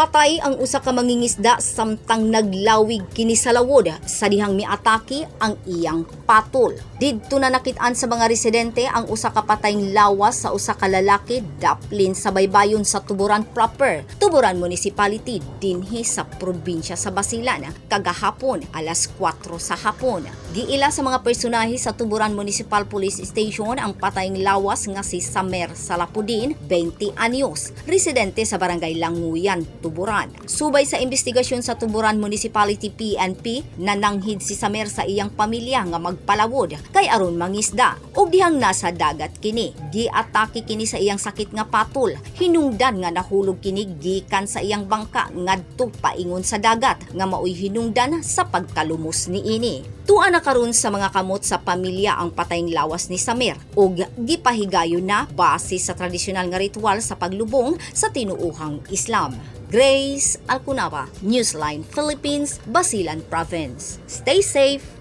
Patay ang usa ka mangingisda samtang naglawig kini sa lawod sa dihang miatake ang iyang patol. Didto na nakit-an sa mga residente ang usa ka patayng lawas sa usa ka lalaki daplin sa baybayon sa Tuburan proper, Tuburan Municipality dinhi sa probinsya sa Basilan kagahapon alas 4 sa hapon. Giila sa mga personahe sa Tuburan Municipal Police Station ang patayng lawas nga si Samer Salapudin, 20 anyos, residente sa barangay Languyan, Tuburan. Subay sa investigasyon sa Tuburan Municipality PNP, nananghid si Samer sa iyang pamilya nga magpalawod kay aron mangisda ug dihang nasa dagat kini. Giatake kini sa iyang sakit nga patol. Hinungdan nga nahulog kini gikan sa iyang bangka ngadto paingon sa dagat nga maoy hinungdan sa pagkalumos niini. Tuan na karon sa mga kamot sa pamilya ang patayng lawas ni Samer ug gipahigayon na base sa tradisyonal nga ritual sa paglubong sa tinuuhang Islam. Grace Alcunaba, Newsline Philippines, Basilan Province. Stay safe!